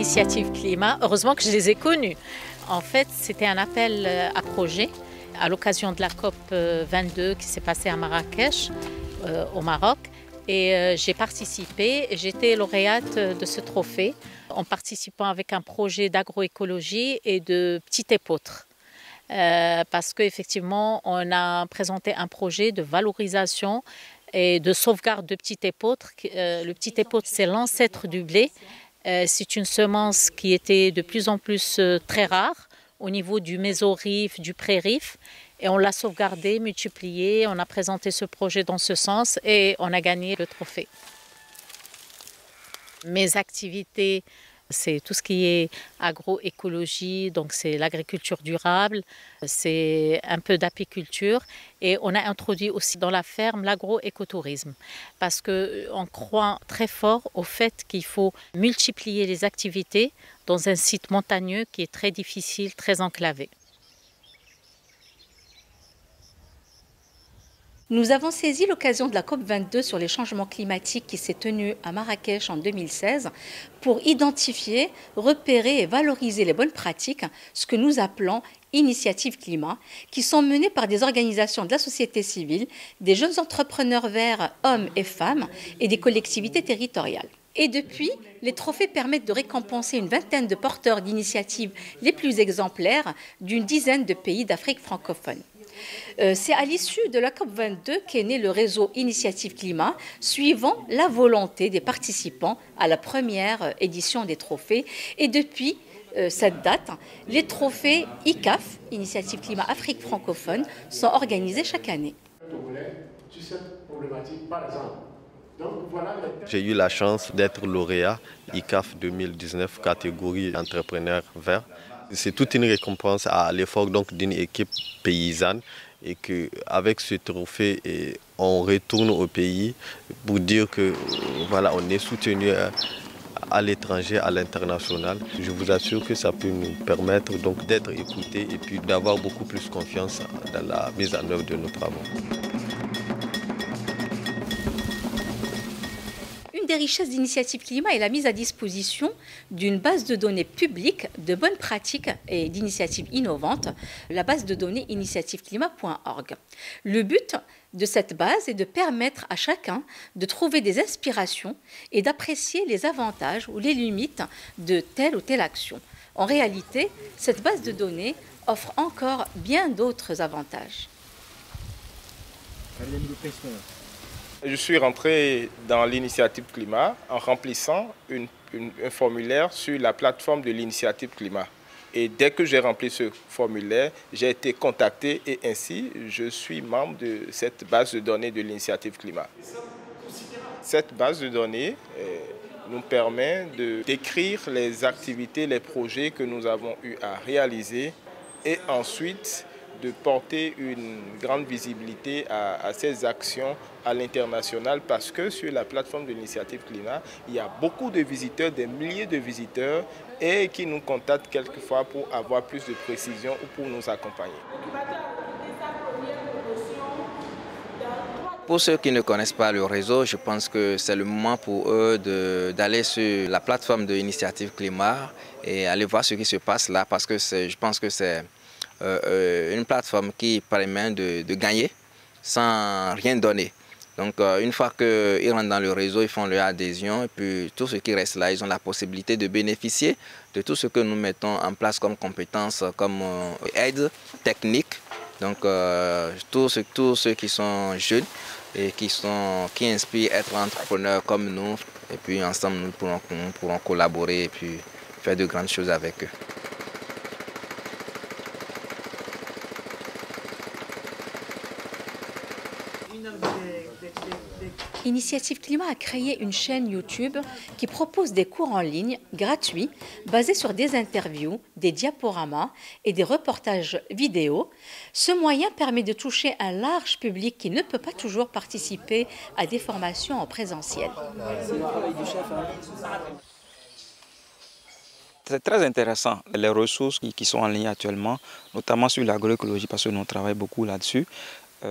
Initiative Climat, heureusement que je les ai connus. En fait, c'était un appel à projet à l'occasion de la COP 22 qui s'est passée à Marrakech, au Maroc. Et j'ai participé, j'étais lauréate de ce trophée en participant avec un projet d'agroécologie et de petit épeautre. Parce qu'effectivement, on a présenté un projet de valorisation et de sauvegarde de petit épeautre. Le petit épeautre, c'est l'ancêtre du blé. C'est une semence qui était de plus en plus très rare au niveau du mésorif, du prérif. Et on l'a sauvegardé, multiplié, on a présenté ce projet dans ce sens et on a gagné le trophée. Mes activités, c'est tout ce qui est agroécologie, donc c'est l'agriculture durable, c'est un peu d'apiculture et on a introduit aussi dans la ferme l'agroécotourisme parce qu'on croit très fort au fait qu'il faut multiplier les activités dans un site montagneux qui est très difficile, très enclavé. Nous avons saisi l'occasion de la COP 22 sur les changements climatiques qui s'est tenue à Marrakech en 2016 pour identifier, repérer et valoriser les bonnes pratiques, ce que nous appelons initiatives climat, qui sont menées par des organisations de la société civile, des jeunes entrepreneurs verts, hommes et femmes, et des collectivités territoriales. Et depuis, les trophées permettent de récompenser une vingtaine de porteurs d'initiatives les plus exemplaires d'une dizaine de pays d'Afrique francophone. C'est à l'issue de la COP 22 qu'est né le réseau Initiative Climat, suivant la volonté des participants à la première édition des trophées. Et depuis cette date, les trophées ICAF, Initiative Climat Afrique francophone, sont organisés chaque année. J'ai eu la chance d'être lauréat ICAF 2019 catégorie entrepreneur vert. C'est toute une récompense à l'effort d'une équipe paysanne et qu'avec ce trophée, on retourne au pays pour dire que voilà, on est soutenu à l'étranger, à l'international. Je vous assure que ça peut nous permettre d'être écoutés et puis d'avoir beaucoup plus confiance dans la mise en œuvre de nos travaux. Une des richesses d'Initiative Climat est la mise à disposition d'une base de données publique de bonnes pratiques et d'initiatives innovantes, la base de données initiativeclimat.org. Le but de cette base est de permettre à chacun de trouver des inspirations et d'apprécier les avantages ou les limites de telle ou telle action. En réalité, cette base de données offre encore bien d'autres avantages. Je suis rentré dans l'initiative climat en remplissant un formulaire sur la plateforme de l'initiative climat. Et dès que j'ai rempli ce formulaire, j'ai été contacté et ainsi je suis membre de cette base de données de l'initiative climat. Cette base de données nous permet de décrire les activités, les projets que nous avons eu à réaliser et ensuite de porter une grande visibilité à ces actions à l'international parce que sur la plateforme de l'initiative climat, il y a beaucoup de visiteurs, des milliers de visiteurs et qui nous contactent quelquefois pour avoir plus de précision ou pour nous accompagner. Pour ceux qui ne connaissent pas le réseau, je pense que c'est le moment pour eux d'aller sur la plateforme de l'initiative climat et aller voir ce qui se passe là parce que je pense que c'est une plateforme qui permet de gagner sans rien donner. Donc une fois qu'ils rentrent dans le réseau, ils font leur adhésion et puis tout ce qui reste là, ils ont la possibilité de bénéficier de tout ce que nous mettons en place comme compétences, comme aide technique. Donc tous ceux qui sont jeunes et qui inspirent à être entrepreneurs comme nous et puis ensemble nous pourrons collaborer et puis faire de grandes choses avec eux. Initiative Climat a créé une chaîne YouTube qui propose des cours en ligne gratuits basés sur des interviews, des diaporamas et des reportages vidéo. Ce moyen permet de toucher un large public qui ne peut pas toujours participer à des formations en présentiel. C'est très intéressant, les ressources qui sont en ligne actuellement, notamment sur l'agroécologie, parce que nous travaillons beaucoup là-dessus.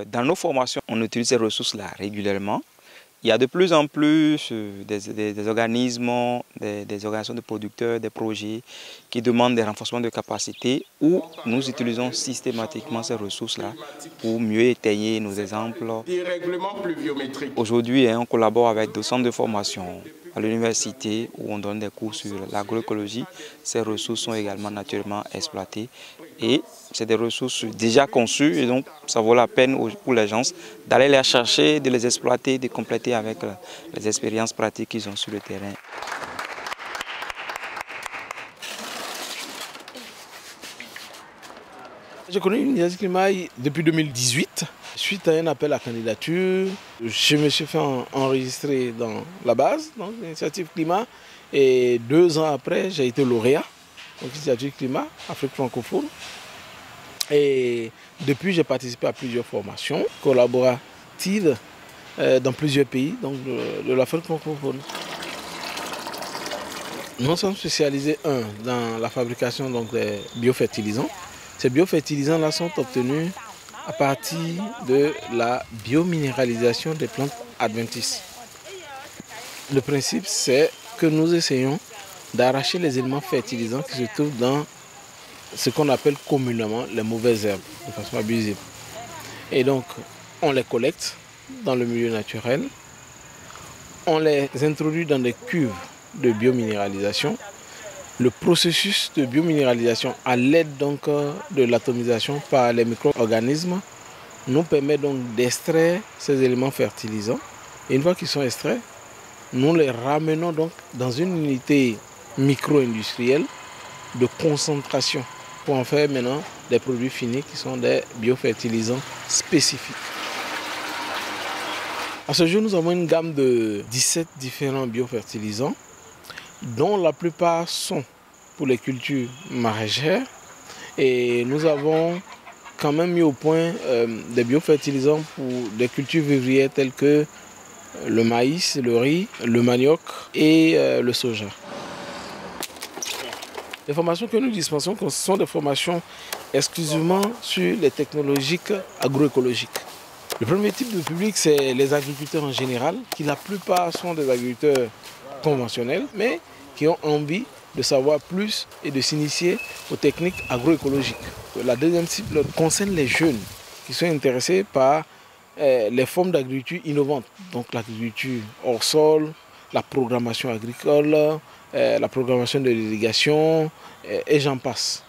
Dans nos formations, on utilise ces ressources-là régulièrement. Il y a de plus en plus des organismes, des organisations de producteurs, des projets qui demandent des renforcements de capacité où nous utilisons systématiquement ces ressources-là pour mieux étayer nos exemples. Aujourd'hui, on collabore avec deux centres de formation à l'université où on donne des cours sur l'agroécologie. Ces ressources sont également naturellement exploitées et c'est des ressources déjà conçues et donc ça vaut la peine pour les gens d'aller les chercher, de les exploiter, de compléter avec les expériences pratiques qu'ils ont sur le terrain. J'ai connu l'initiative climat depuis 2018. Suite à un appel à candidature, je me suis fait enregistrer dans la base, donc l'initiative climat. Et 2 ans après, j'ai été lauréat, donc l'initiative climat, Afrique francophone. Et depuis, j'ai participé à plusieurs formations collaboratives dans plusieurs pays donc de l'Afrique francophone. Nous sommes spécialisés, dans la fabrication donc, des biofertilisants. Ces biofertilisants-là sont obtenus à partir de la biominéralisation des plantes adventices. Le principe, c'est que nous essayons d'arracher les éléments fertilisants qui se trouvent dans ce qu'on appelle communément les mauvaises herbes, de façon abusive. Et donc, on les collecte dans le milieu naturel, on les introduit dans des cuves de biominéralisation. Le processus de biominéralisation à l'aide donc de l'atomisation par les micro-organismes nous permet donc d'extraire ces éléments fertilisants. Et une fois qu'ils sont extraits, nous les ramenons donc dans une unité micro-industrielle de concentration pour en faire maintenant des produits finis qui sont des biofertilisants spécifiques. À ce jour, nous avons une gamme de 17 différents biofertilisants dont la plupart sont pour les cultures maraîchères. Et nous avons quand même mis au point des biofertilisants pour des cultures vivrières telles que le maïs, le riz, le manioc et le soja. Les formations que nous dispensons sont des formations exclusivement sur les technologies agroécologiques. Le premier type de public, c'est les agriculteurs en général, qui la plupart sont des agriculteurs conventionnels, mais qui ont envie de savoir plus et de s'initier aux techniques agroécologiques. La deuxième cible concerne les jeunes qui sont intéressés par les formes d'agriculture innovantes, donc l'agriculture hors sol, la programmation agricole, la programmation de l'irrigation et j'en passe.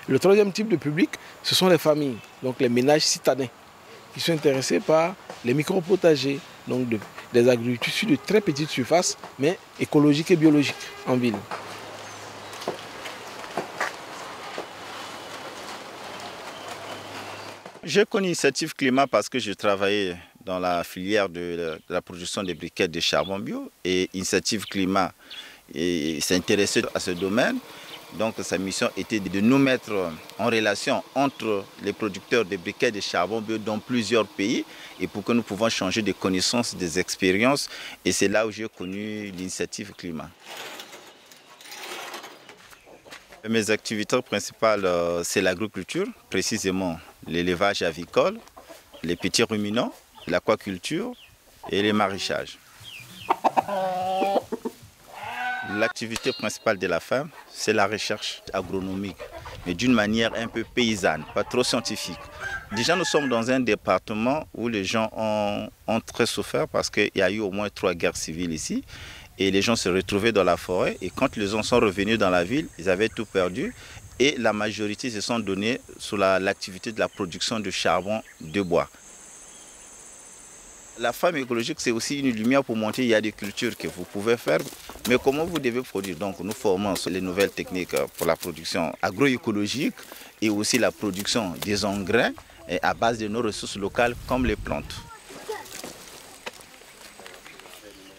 Le troisième type de public, ce sont les familles, donc les ménages citadins, qui sont intéressés par les micro-potagers, donc des agricultures sur de très petites surfaces, mais écologiques et biologiques en ville. J'ai connu Initiative Climat parce que je travaillais dans la filière de la production des briquettes de charbon bio et Initiative Climat s'est intéressé à ce domaine. Donc sa mission était de nous mettre en relation entre les producteurs de briquettes de charbon bio dans plusieurs pays et pour que nous pouvons changer des connaissances, des expériences. Et c'est là où j'ai connu l'Initiative Climat. Mes activités principales, c'est l'agriculture, précisément l'élevage avicole, les petits ruminants, l'aquaculture et les maraîchages. L'activité principale de la femme, c'est la recherche agronomique, mais d'une manière un peu paysanne, pas trop scientifique. Déjà, nous sommes dans un département où les gens ont très souffert parce qu'il y a eu au moins 3 guerres civiles ici. Et les gens se retrouvaient dans la forêt et quand les gens sont revenus dans la ville, ils avaient tout perdu. Et la majorité se sont donnés sur l'activité de la production de charbon de bois. La femme écologique, c'est aussi une lumière pour montrer qu'il y a des cultures que vous pouvez faire, mais comment vous devez produire. Donc nous formons sur les nouvelles techniques pour la production agroécologique et aussi la production des engrais à base de nos ressources locales comme les plantes.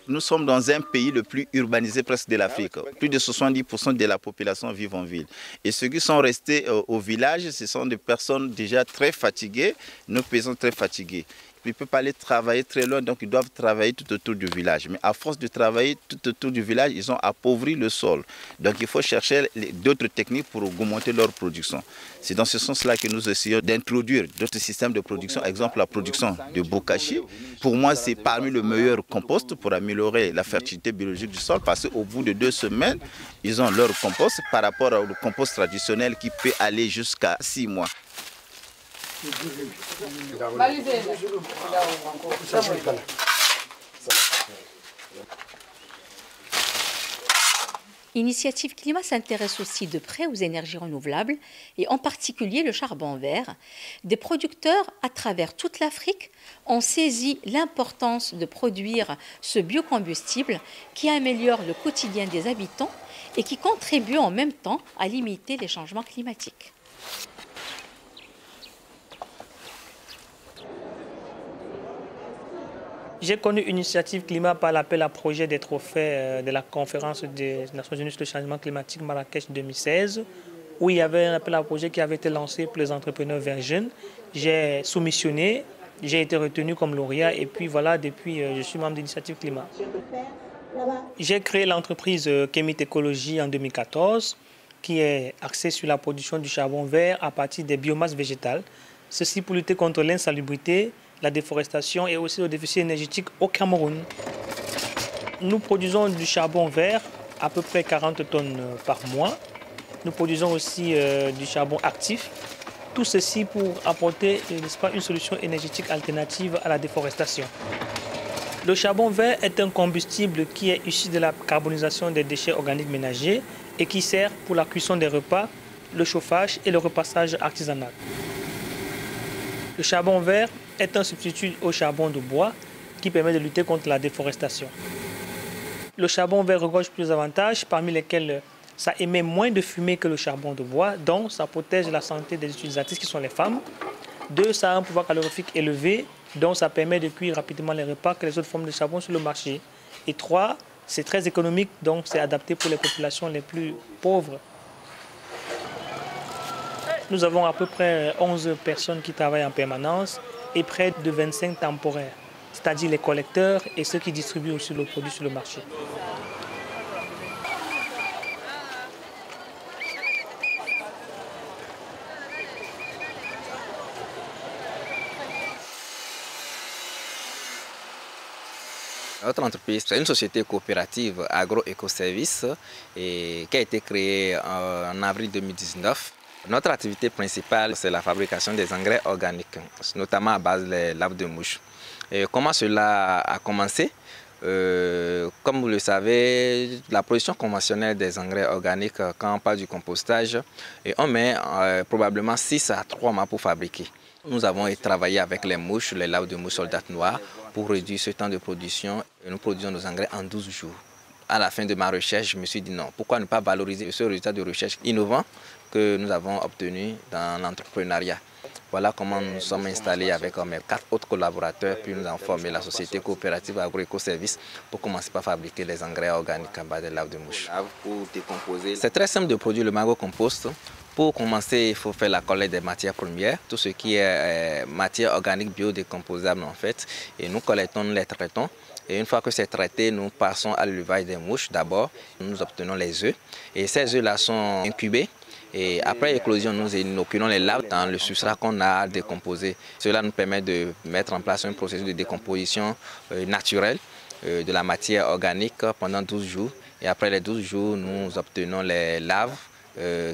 Nous sommes dans un pays le plus urbanisé presque de l'Afrique. Plus de 70% de la population vit en ville. Et ceux qui sont restés au village, ce sont des personnes déjà très fatiguées, nos paysans très fatigués. ne peuvent pas aller travailler très loin, donc ils doivent travailler tout autour du village. Mais à force de travailler tout autour du village, ils ont appauvri le sol. Donc il faut chercher d'autres techniques pour augmenter leur production. C'est dans ce sens-là que nous essayons d'introduire d'autres systèmes de production, exemple la production de bokashi. Pour moi, c'est parmi les meilleurs composts pour améliorer la fertilité biologique du sol, parce qu'au bout de 2 semaines, ils ont leur compost par rapport au compost traditionnel qui peut aller jusqu'à 6 mois. Initiative Climat s'intéresse aussi de près aux énergies renouvelables et en particulier le charbon vert. Des producteurs à travers toute l'Afrique ont saisi l'importance de produire ce biocombustible qui améliore le quotidien des habitants et qui contribue en même temps à limiter les changements climatiques. J'ai connu Initiative Climat par l'appel à projet des trophées de la conférence des Nations Unies sur le changement climatique Marrakech 2016, où il y avait un appel à projet qui avait été lancé pour les entrepreneurs verts jeunes. J'ai soumissionné, j'ai été retenu comme lauréat et puis voilà, depuis je suis membre d'Initiative Climat. J'ai créé l'entreprise Kemit Écologie en 2014, qui est axée sur la production du charbon vert à partir des biomasses végétales. Ceci pour lutter contre l'insalubrité, la déforestation et aussi le déficit énergétique au Cameroun. Nous produisons du charbon vert, à peu près 40 tonnes par mois. Nous produisons aussi du charbon actif. Tout ceci pour apporter, n'est-ce pas, une solution énergétique alternative à la déforestation. Le charbon vert est un combustible qui est issu de la carbonisation des déchets organiques ménagers et qui sert pour la cuisson des repas, le chauffage et le repassage artisanal. Le charbon vert est un substitut au charbon de bois qui permet de lutter contre la déforestation. Le charbon vert regorge plusieurs avantages, parmi lesquels ça émet moins de fumée que le charbon de bois, donc ça protège la santé des utilisatrices qui sont les femmes. 2, ça a un pouvoir calorifique élevé, donc ça permet de cuire rapidement les repas que les autres formes de charbon sur le marché. Et 3, c'est très économique, donc c'est adapté pour les populations les plus pauvres. Nous avons à peu près 11 personnes qui travaillent en permanence et près de 25 temporaires, c'est-à-dire les collecteurs et ceux qui distribuent aussi le produit sur le marché. Notre entreprise, c'est une société coopérative agro-écoservice qui a été créée en avril 2019. Notre activité principale, c'est la fabrication des engrais organiques, notamment à base des laves de mouche. Et comment cela a commencé? Comme vous le savez, la production conventionnelle des engrais organiques, quand on parle du compostage, on met probablement 6 à 3 mois pour fabriquer. Nous avons travaillé avec les mouches, les laves de mouche soldates noires, pour réduire ce temps de production. Et nous produisons nos engrais en 12 jours. À la fin de ma recherche, je me suis dit non, pourquoi ne pas valoriser ce résultat de recherche innovant que nous avons obtenu dans l'entrepreneuriat. Voilà comment nous sommes installés avec mes 4 autres collaborateurs, puis nous avons formé la société coopérative agro-écoservice pour commencer par fabriquer les engrais organiques à base de laves de mouche. Pour décomposer, c'est très simple de produire le magro-compost. Pour commencer, il faut faire la collecte des matières premières, tout ce qui est matière organique biodécomposable en fait. Et nous collectons, nous les traitons. Et une fois que c'est traité, nous passons à l'élevage des mouches d'abord. Nous obtenons les œufs. Et ces œufs-là sont incubés. Et après l'éclosion, nous inoculons les larves dans le substrat qu'on a décomposé. Cela nous permet de mettre en place un processus de décomposition naturelle de la matière organique pendant 12 jours. Et après les 12 jours, nous obtenons les larves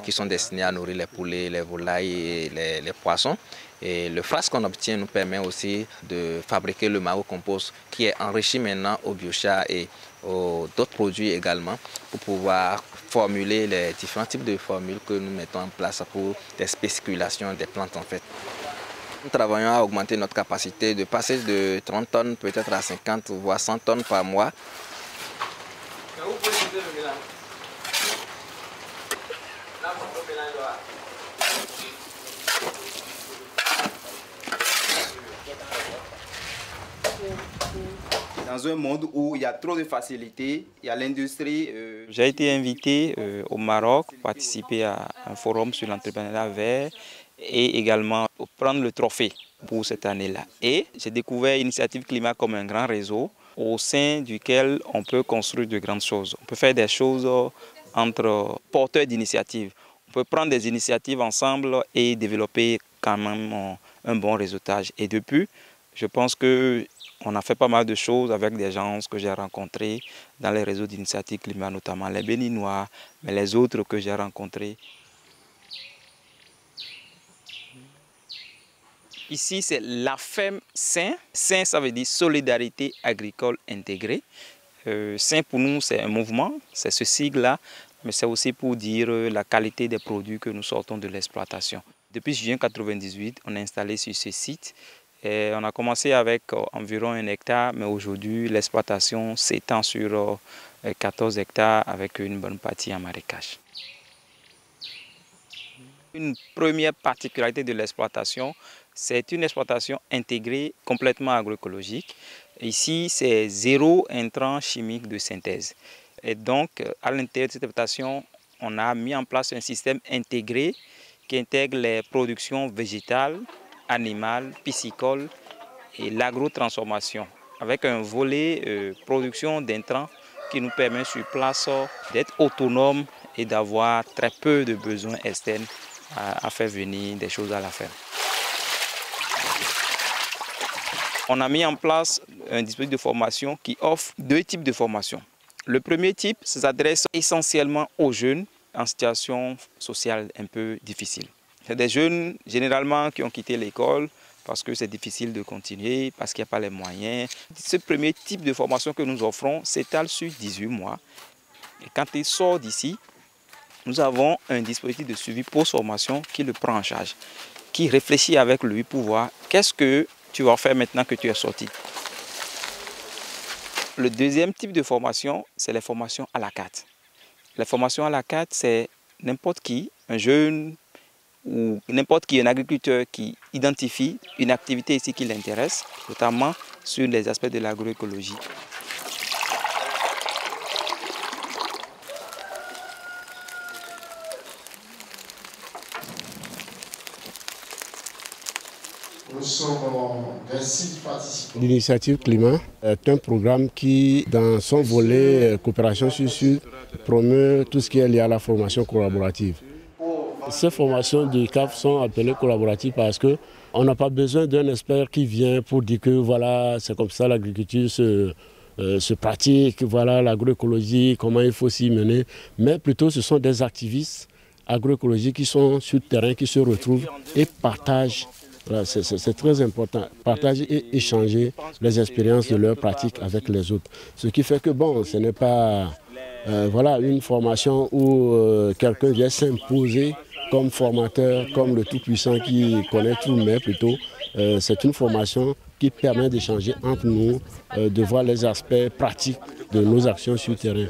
qui sont destinées à nourrir les poulets, les volailles et les poissons. Et le frasque qu'on obtient nous permet aussi de fabriquer le magro-compost qui est enrichi maintenant au biochar et d'autres produits également pour pouvoir formuler les différents types de formules que nous mettons en place pour des spéculations des plantes en fait. Nous travaillons à augmenter notre capacité de passer de 30 tonnes peut-être à 50 voire 100 tonnes par mois. Dans un monde où il y a trop de facilités, il y a l'industrie. J'ai été invité au Maroc pour participer à un forum sur l'entrepreneuriat vert et également prendre le trophée pour cette année-là. Et j'ai découvert Initiative Climat comme un grand réseau au sein duquel on peut construire de grandes choses. On peut faire des choses entre porteurs d'initiatives. On peut prendre des initiatives ensemble et développer quand même un bon réseautage. Et depuis, je pense qu'on a fait pas mal de choses avec des gens que j'ai rencontrés dans les réseaux d'initiatives climat, notamment les Béninois, mais les autres que j'ai rencontrés. Ici, c'est la FEM SAIN. SAIN, ça veut dire Solidarité Agricole Intégrée. SAIN, pour nous, c'est un mouvement, c'est ce sigle-là, mais c'est aussi pour dire la qualité des produits que nous sortons de l'exploitation. Depuis juin 1998, on est installé sur ce site. Et on a commencé avec environ 1 hectare, mais aujourd'hui, l'exploitation s'étend sur 14 hectares avec une bonne partie en marécage. Une première particularité de l'exploitation, c'est une exploitation intégrée complètement agroécologique. Ici, c'est 0 intrant chimique de synthèse. Et donc, à l'intérieur de cette exploitation, on a mis en place un système intégré qui intègre les productions végétales, animales, piscicoles et l'agrotransformation, avec un volet production d'intrants qui nous permet sur place d'être autonome et d'avoir très peu de besoins externes à faire venir des choses à la ferme. On a mis en place un dispositif de formation qui offre 2 types de formation. Le premier type s'adresse essentiellement aux jeunes en situation sociale un peu difficile. C'est des jeunes généralement qui ont quitté l'école parce que c'est difficile de continuer, parce qu'il n'y a pas les moyens. Ce premier type de formation que nous offrons s'étale sur 18 mois. Et quand il sort d'ici, nous avons un dispositif de suivi post-formation qui le prend en charge, qui réfléchit avec lui pour voir qu'est-ce que tu vas faire maintenant que tu es sorti. Le deuxième type de formation, c'est les formations à la carte. Les formations à la carte, c'est n'importe qui, un jeune ou n'importe qui, un agriculteur qui identifie une activité ici qui l'intéresse, notamment sur les aspects de l'agroécologie. Nous sommes 26 participants. L'initiative Climat est un programme qui, dans son volet coopération sud-sud, promeut tout ce qui est lié à la formation collaborative. Ces formations du CAF sont appelées collaboratives parce qu'on n'a pas besoin d'un expert qui vient pour dire que voilà, c'est comme ça l'agriculture se pratique, voilà l'agroécologie, comment il faut s'y mener. Mais plutôt ce sont des activistes agroécologiques qui sont sur le terrain, qui se retrouvent et partagent. Voilà, c'est très important, partager et échanger les expériences de leurs pratiques avec les autres. Ce qui fait que bon, ce n'est pas voilà, une formation où quelqu'un vient s'imposer comme formateur, comme le tout-puissant qui connaît tout, mais plutôt c'est une formation qui permet d'échanger entre nous, de voir les aspects pratiques de nos actions sur le terrain.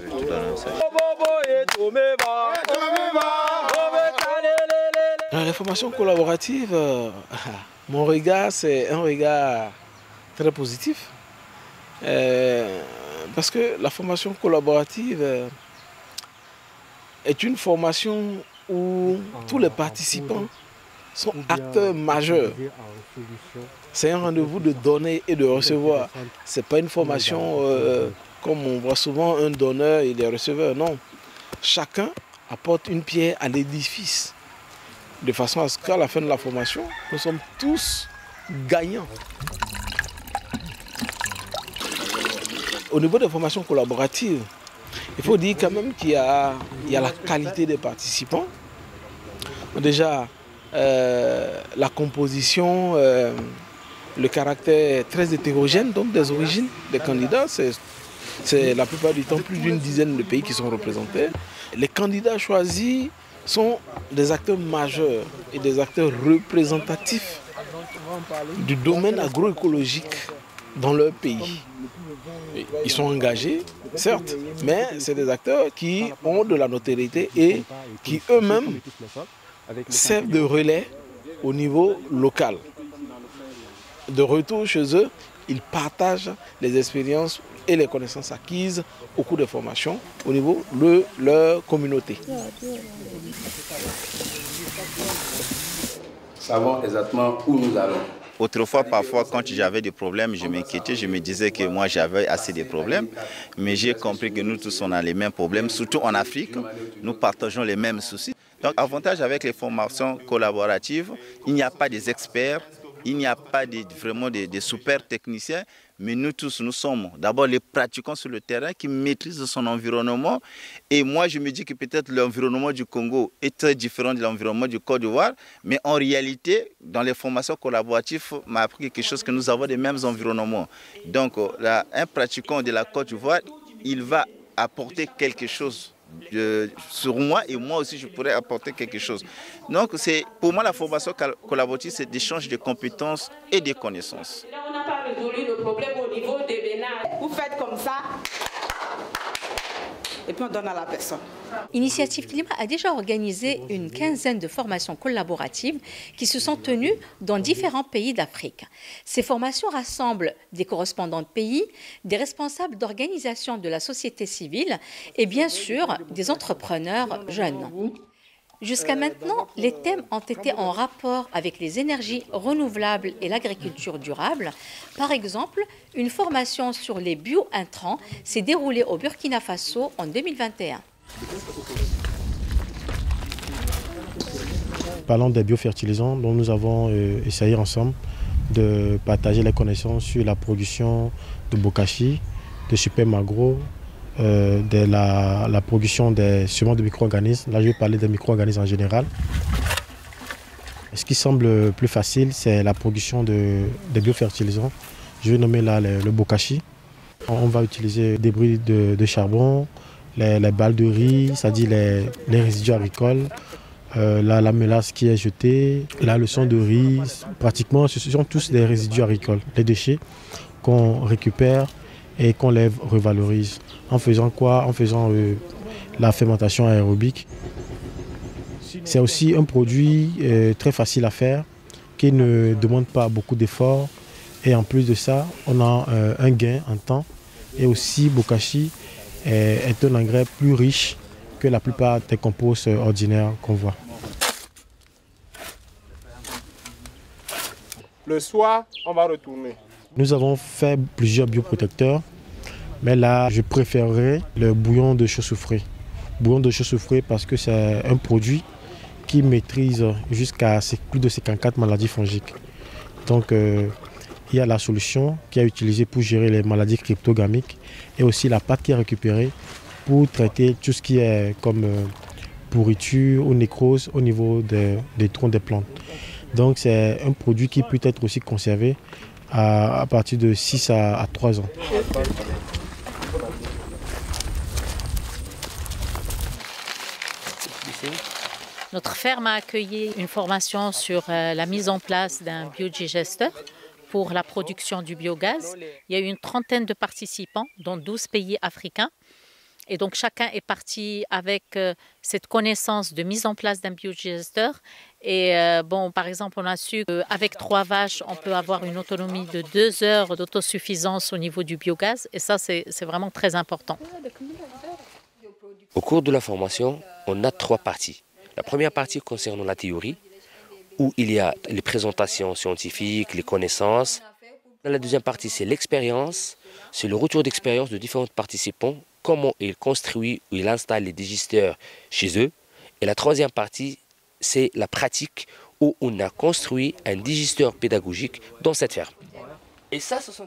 Les formations collaboratives, mon regard, c'est un regard très positif. Parce que la formation collaborative est une formation où tous les participants sont acteurs majeurs. C'est un rendez-vous de donner et de recevoir. Ce n'est pas une formation comme on voit souvent un donneur et des receveurs. Non, chacun apporte une pierre à l'édifice. De façon à ce qu'à la fin de la formation, nous sommes tous gagnants. Au niveau des formations collaboratives, il faut dire quand même qu'il y a la qualité des participants. Déjà, la composition, le caractère très hétérogène donc des origines des candidats, c'est la plupart du temps plus d'une dizaine de pays qui sont représentés. Les candidats choisis sont des acteurs majeurs et des acteurs représentatifs du domaine agroécologique dans leur pays. Ils sont engagés, certes, mais c'est des acteurs qui ont de la notoriété et qui eux-mêmes servent de relais au niveau local. De retour chez eux, ils partagent les expériences et les connaissances acquises au cours des formations au niveau de leur communauté. savons exactement où nous allons. Autrefois, parfois, quand j'avais des problèmes, je m'inquiétais, je me disais que moi j'avais assez de problèmes. Mais j'ai compris que nous tous, on a les mêmes problèmes, surtout en Afrique. Nous partageons les mêmes soucis. Donc, avantage avec les formations collaboratives, il n'y a pas des experts, il n'y a pas vraiment des super techniciens, mais nous tous, nous sommes d'abord les pratiquants sur le terrain qui maîtrisent son environnement. Et moi, je me dis que peut-être l'environnement du Congo est très différent de l'environnement du Côte d'Ivoire, mais en réalité, dans les formations collaboratives, m'a appris quelque chose que nous avons les mêmes environnements. Donc, un pratiquant de la Côte d'Ivoire, il va apporter quelque chose sur moi et moi aussi je pourrais apporter quelque chose. Donc pour moi la formation collaborative c'est d'échange de compétences et de connaissances. Là on n'a pas résolu le problème au niveau des ménages. Vous faites comme ça et puis on donne à la personne. Initiative Climat a déjà organisé une quinzaine de formations collaboratives qui se sont tenues dans différents pays d'Afrique. Ces formations rassemblent des correspondants de pays, des responsables d'organisations de la société civile et bien sûr des entrepreneurs jeunes. Jusqu'à maintenant, les thèmes ont été en rapport avec les énergies renouvelables et l'agriculture durable. Par exemple, une formation sur les bio-intrants s'est déroulée au Burkina Faso en 2021. Parlons des biofertilisants dont nous avons essayé ensemble de partager les connaissances sur la production de bokashi, de super magro, de la production des semences de micro-organismes. Là, je vais parler des micro-organismes en général. Ce qui semble plus facile, c'est la production des biofertilisants. Je vais nommer là le bokashi. On va utiliser des débris de charbon, les balles de riz, c'est-à-dire les résidus agricoles, la mélasse qui est jetée, la leçon de riz. Pratiquement, ce sont tous des résidus agricoles, les déchets qu'on récupère et qu'on les revalorise. En faisant quoi? En faisant la fermentation aérobique. C'est aussi un produit très facile à faire, qui ne demande pas beaucoup d'efforts. Et en plus de ça, on a un gain en temps. Et aussi, bokashi est un engrais plus riche que la plupart des composts ordinaires qu'on voit. Le soir, on va retourner. Nous avons fait plusieurs bioprotecteurs, mais là, je préférerais le bouillon de chaussouffré. Bouillon de chaussouffré parce que c'est un produit qui maîtrise jusqu'à plus de 54 maladies fongiques. Donc, il y a la solution qui est utilisée pour gérer les maladies cryptogamiques et aussi la pâte qui est récupérée pour traiter tout ce qui est comme pourriture ou nécrose au niveau des troncs des plantes. Donc c'est un produit qui peut être aussi conservé à partir de 6 à 3 ans. Notre ferme a accueilli une formation sur la mise en place d'un biodigesteur pour la production du biogaz. Il y a eu une trentaine de participants, dont 12 pays africains. Et donc chacun est parti avec cette connaissance de mise en place d'un biodigesteur. Et par exemple, on a su qu'avec 3 vaches, on peut avoir une autonomie de 2 heures d'autosuffisance au niveau du biogaz. Et ça, c'est vraiment très important. Au cours de la formation, on a 3 parties. La première partie concerne la théorie, où il y a les présentations scientifiques, les connaissances. La deuxième partie, c'est l'expérience, c'est le retour d'expérience de différents participants, comment ils construisent ou ils installent les digesteurs chez eux. Et la troisième partie, c'est la pratique, où on a construit un digesteur pédagogique dans cette ferme.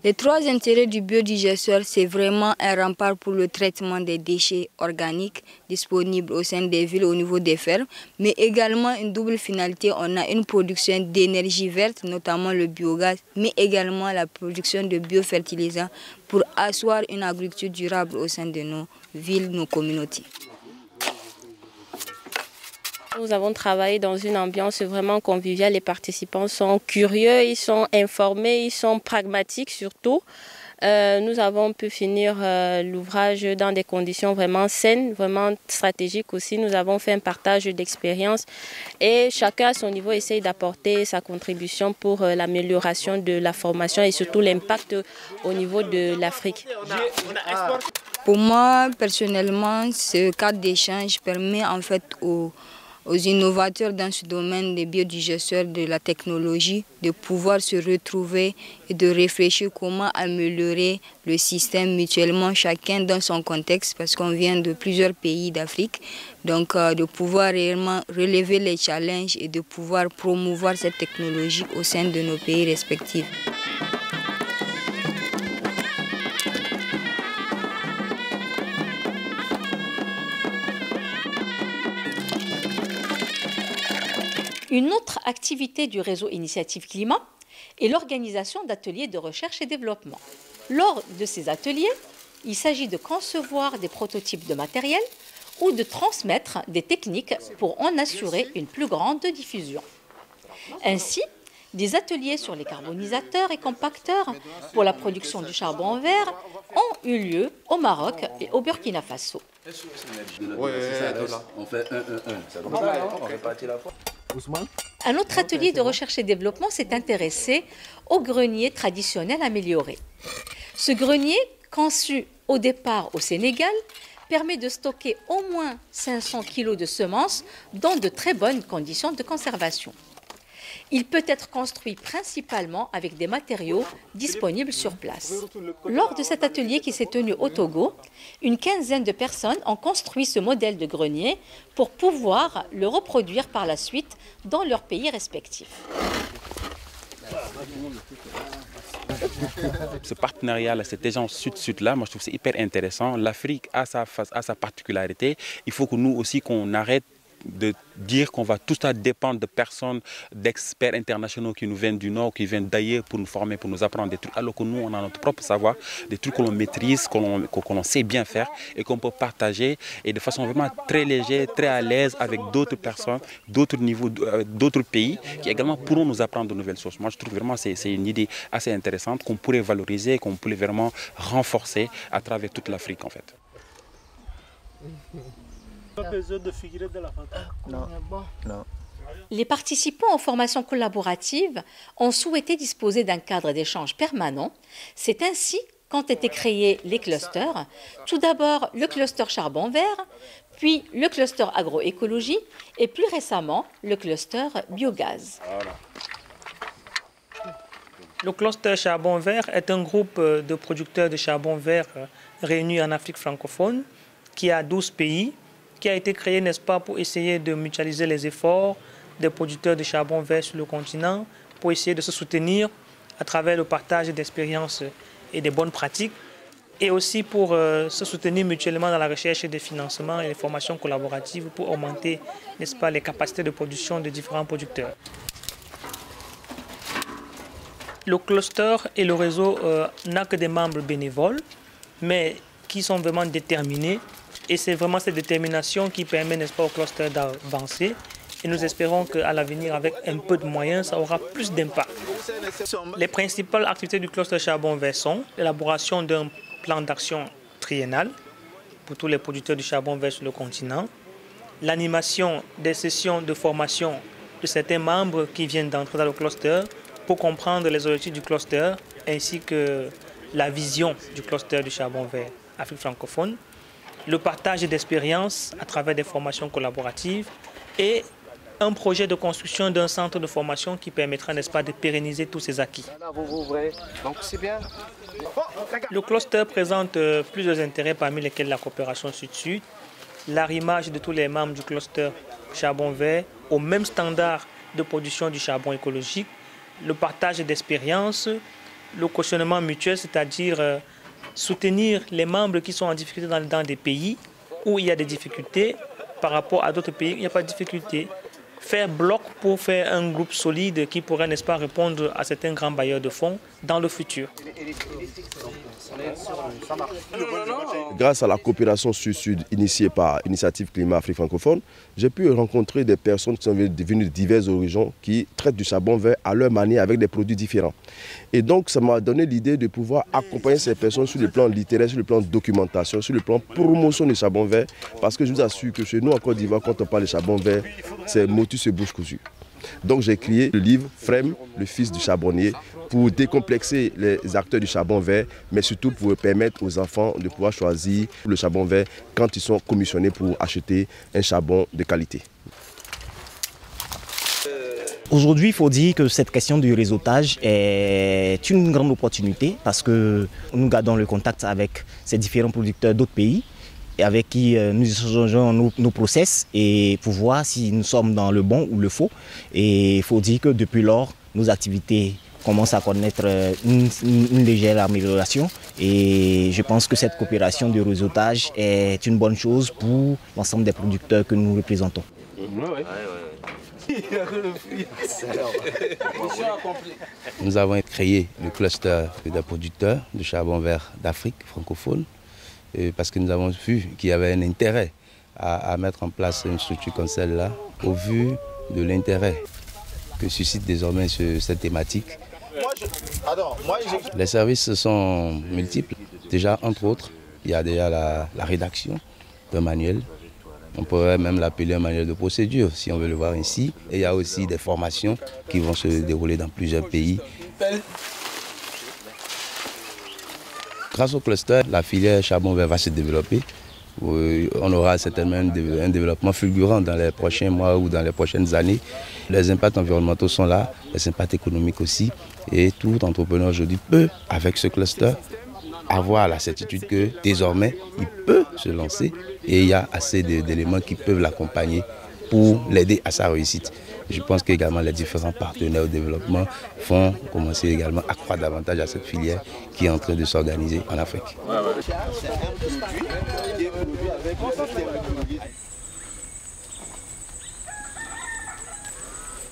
Les 3 intérêts du biodigesteur, c'est vraiment un rempart pour le traitement des déchets organiques disponibles au sein des villes au niveau des fermes, mais également une double finalité. On a une production d'énergie verte, notamment le biogaz, mais également la production de biofertilisants pour asseoir une agriculture durable au sein de nos villes, nos communautés. Nous avons travaillé dans une ambiance vraiment conviviale. Les participants sont curieux, ils sont informés, ils sont pragmatiques surtout. Nous avons pu finir l'ouvrage dans des conditions vraiment saines, vraiment stratégiques aussi. Nous avons fait un partage d'expériences et chacun à son niveau essaye d'apporter sa contribution pour l'amélioration de la formation et surtout l'impact au niveau de l'Afrique. Pour moi, personnellement, ce cadre d'échange permet en fait aux innovateurs dans ce domaine des biodigesteurs, de la technologie, de pouvoir se retrouver et de réfléchir comment améliorer le système mutuellement, chacun dans son contexte, parce qu'on vient de plusieurs pays d'Afrique. Donc de pouvoir réellement relever les challenges et de pouvoir promouvoir cette technologie au sein de nos pays respectifs. Une autre activité du réseau Initiative Climat est l'organisation d'ateliers de recherche et développement. Lors de ces ateliers, il s'agit de concevoir des prototypes de matériel ou de transmettre des techniques pour en assurer une plus grande diffusion. Ainsi, des ateliers sur les carbonisateurs et compacteurs pour la production du charbon vert ont eu lieu au Maroc et au Burkina Faso. On fait 1-1-1. On répartit la fois. Un autre atelier de recherche et développement s'est intéressé au grenier traditionnel amélioré. Ce grenier, conçu au départ au Sénégal, permet de stocker au moins 500 kg de semences dans de très bonnes conditions de conservation. Il peut être construit principalement avec des matériaux disponibles sur place. Lors de cet atelier qui s'est tenu au Togo, une quinzaine de personnes ont construit ce modèle de grenier pour pouvoir le reproduire par la suite dans leurs pays respectifs. Ce partenariat-là, cet échange sud-sud-là, moi je trouve que c'est hyper intéressant. L'Afrique a sa particularité. Il faut que nous aussi qu'on arrête de dire qu'on va tout ça dépendre de personnes, d'experts internationaux qui nous viennent du Nord, qui viennent d'ailleurs pour nous former, pour nous apprendre des trucs, alors que nous, on a notre propre savoir, des trucs que l'on maîtrise, qu'on sait bien faire et qu'on peut partager et de façon vraiment très légère, très à l'aise avec d'autres personnes, d'autres niveaux, d'autres pays qui également pourront nous apprendre de nouvelles choses. Moi, je trouve vraiment que c'est une idée assez intéressante qu'on pourrait valoriser, qu'on pourrait vraiment renforcer à travers toute l'Afrique en fait. Les participants aux formations collaboratives ont souhaité disposer d'un cadre d'échange permanent. C'est ainsi qu'ont été créés les clusters. Tout d'abord, le cluster charbon vert, puis le cluster agroécologie et plus récemment, le cluster biogaz. Le cluster charbon vert est un groupe de producteurs de charbon vert réunis en Afrique francophone qui a 12 pays, qui a été créé, n'est-ce pas, pour essayer de mutualiser les efforts des producteurs de charbon vert sur le continent, pour essayer de se soutenir à travers le partage d'expériences et des bonnes pratiques, et aussi pour se soutenir mutuellement dans la recherche des financements et les formations collaboratives pour augmenter, n'est-ce pas, les capacités de production de différents producteurs. Le cluster et le réseau n'a que des membres bénévoles, mais qui sont vraiment déterminés. Et c'est vraiment cette détermination qui permet, n'est-ce pas, au cluster d'avancer. Et nous espérons qu'à l'avenir, avec un peu de moyens, ça aura plus d'impact. Les principales activités du cluster charbon vert sont l'élaboration d'un plan d'action triennal pour tous les producteurs du charbon vert sur le continent, l'animation des sessions de formation de certains membres qui viennent d'entrer dans le cluster pour comprendre les objectifs du cluster ainsi que la vision du cluster du charbon vert Afrique francophone, le partage d'expériences à travers des formations collaboratives et un projet de construction d'un centre de formation qui permettra, n'est-ce pas, de pérenniser tous ces acquis. Le cluster présente plusieurs intérêts parmi lesquels la coopération sud-sud, l'arrimage de tous les membres du cluster charbon vert au même standard de production du charbon écologique, le partage d'expériences, le cautionnement mutuel, c'est-à-dire soutenir les membres qui sont en difficulté dans des pays où il y a des difficultés par rapport à d'autres pays où il n'y a pas de difficulté. Faire bloc pour faire un groupe solide qui pourrait, n'est-ce pas, répondre à certains grands bailleurs de fonds dans le futur. Grâce à la coopération sud-sud initiée par Initiative Climat Afrique francophone, j'ai pu rencontrer des personnes qui sont venues de diverses origines qui traitent du charbon vert à leur manière avec des produits différents. Et donc ça m'a donné l'idée de pouvoir accompagner ces personnes sur le plan littéraire, sur le plan documentation, sur le plan promotion du charbon vert, parce que je vous assure que chez nous en Côte d'Ivoire, quand on parle de charbon vert, c'est motus et bouche cousue. Donc j'ai créé le livre Frem, le fils du charbonnier, pour décomplexer les acteurs du charbon vert, mais surtout pour permettre aux enfants de pouvoir choisir le charbon vert quand ils sont commissionnés pour acheter un charbon de qualité. Aujourd'hui, il faut dire que cette question du réseautage est une grande opportunité parce que nous gardons le contact avec ces différents producteurs d'autres pays et avec qui nous échangeons nos process et pour voir si nous sommes dans le bon ou le faux. Et il faut dire que depuis lors, nos activités commencent à connaître une légère amélioration et je pense que cette coopération de réseautage est une bonne chose pour l'ensemble des producteurs que nous représentons. Nous avons créé le cluster des producteurs de charbon vert d'Afrique francophone parce que nous avons vu qu'il y avait un intérêt à mettre en place une structure comme celle-là au vu de l'intérêt que suscite désormais cette thématique. Les services sont multiples. Déjà, entre autres, il y a déjà la rédaction d'un manuel. On pourrait même l'appeler un manuel de procédure, si on veut le voir ainsi. Et il y a aussi des formations qui vont se dérouler dans plusieurs pays. Grâce au cluster, la filière charbon vert va se développer. On aura certainement un développement fulgurant dans les prochains mois ou dans les prochaines années. Les impacts environnementaux sont là, les impacts économiques aussi. Et tout entrepreneur aujourd'hui peut, avec ce cluster, avoir la certitude que désormais, il peut se lancer et il y a assez d'éléments qui peuvent l'accompagner pour l'aider à sa réussite. Je pense qu'également les différents partenaires au développement vont commencer également à croire davantage à cette filière qui est en train de s'organiser en Afrique.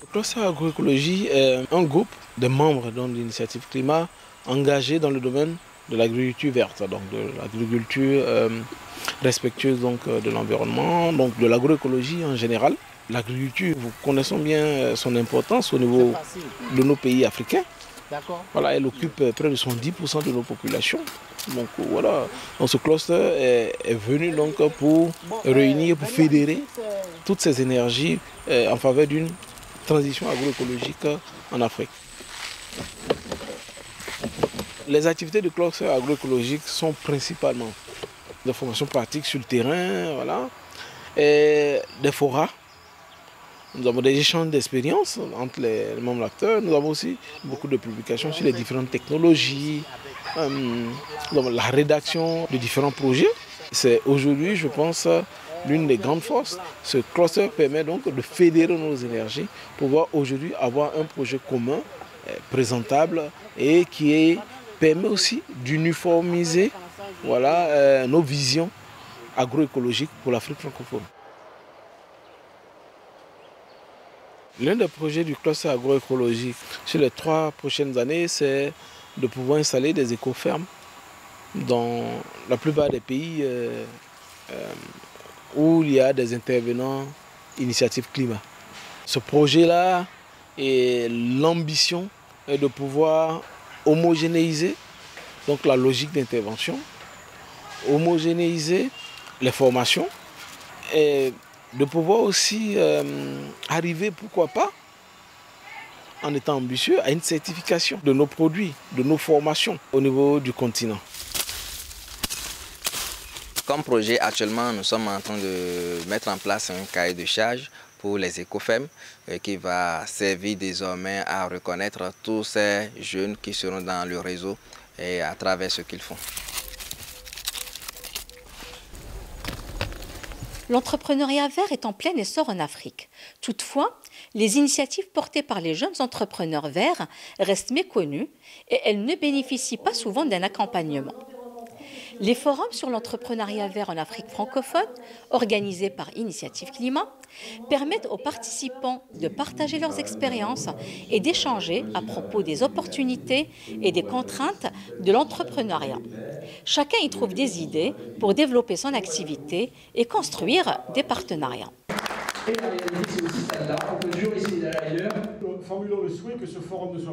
Le cluster agroécologie est un groupe de membres de l'initiative climat engagés dans le domaine de l'agriculture verte, donc de l'agriculture respectueuse de l'environnement, donc de l'agroécologie en général. L'agriculture, vous connaissez bien son importance au niveau de nos pays africains. Voilà, elle occupe près de 70% de nos populations. Donc voilà, donc ce cluster est venu donc pour réunir, pour fédérer toutes ces énergies en faveur d'une transition agroécologique en Afrique. Les activités du cluster agroécologique sont principalement des formations pratiques sur le terrain, voilà, et des forats. Nous avons des échanges d'expériences entre les membres acteurs. Nous avons aussi beaucoup de publications sur les différentes technologies, la rédaction de différents projets. C'est aujourd'hui, je pense, l'une des grandes forces. Ce cluster permet donc de fédérer nos énergies pour pouvoir aujourd'hui avoir un projet commun, présentable et qui permet aussi d'uniformiser nos visions agroécologiques pour l'Afrique francophone. L'un des projets du cluster agroécologique sur les 3 prochaines années, c'est de pouvoir installer des écofermes dans la plupart des pays où il y a des intervenants initiatives climat. Ce projet-là, et l'ambition est de pouvoir homogénéiser donc la logique d'intervention, homogénéiser les formations et de pouvoir aussi arriver, pourquoi pas, en étant ambitieux, à une certification de nos produits, de nos formations au niveau du continent. Comme projet, actuellement, nous sommes en train de mettre en place un cahier de charge pour les écofemmes qui va servir désormais à reconnaître tous ces jeunes qui seront dans le réseau et à travers ce qu'ils font. L'entrepreneuriat vert est en plein essor en Afrique. Toutefois, les initiatives portées par les jeunes entrepreneurs verts restent méconnues et elles ne bénéficient pas souvent d'un accompagnement. Les forums sur l'entrepreneuriat vert en Afrique francophone, organisés par Initiative Climat, permettent aux participants de partager leurs expériences et d'échanger à propos des opportunités et des contraintes de l'entrepreneuriat. Chacun y trouve des idées pour développer son activité et construire des partenariats.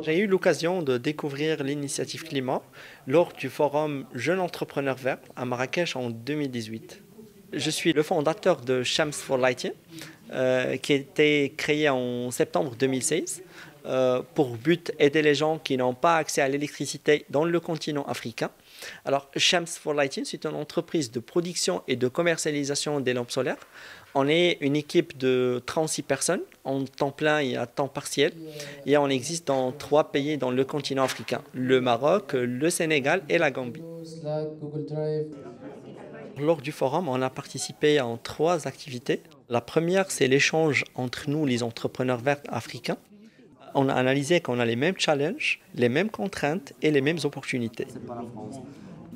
J'ai eu l'occasion de découvrir l'initiative climat lors du forum Jeunes Entrepreneurs Verts à Marrakech en 2018. Je suis le fondateur de Shams for Lighting, qui a été créé en septembre 2016 pour but aider les gens qui n'ont pas accès à l'électricité dans le continent africain. Alors, Shams for Lighting, c'est une entreprise de production et de commercialisation des lampes solaires. On est une équipe de 36 personnes. en temps plein et à temps partiel. Et on existe dans 3 pays dans le continent africain, le Maroc, le Sénégal et la Gambie. Lors du forum, on a participé à 3 activités. La première, c'est l'échange entre nous, les entrepreneurs verts africains. On a analysé qu'on a les mêmes challenges, les mêmes contraintes et les mêmes opportunités.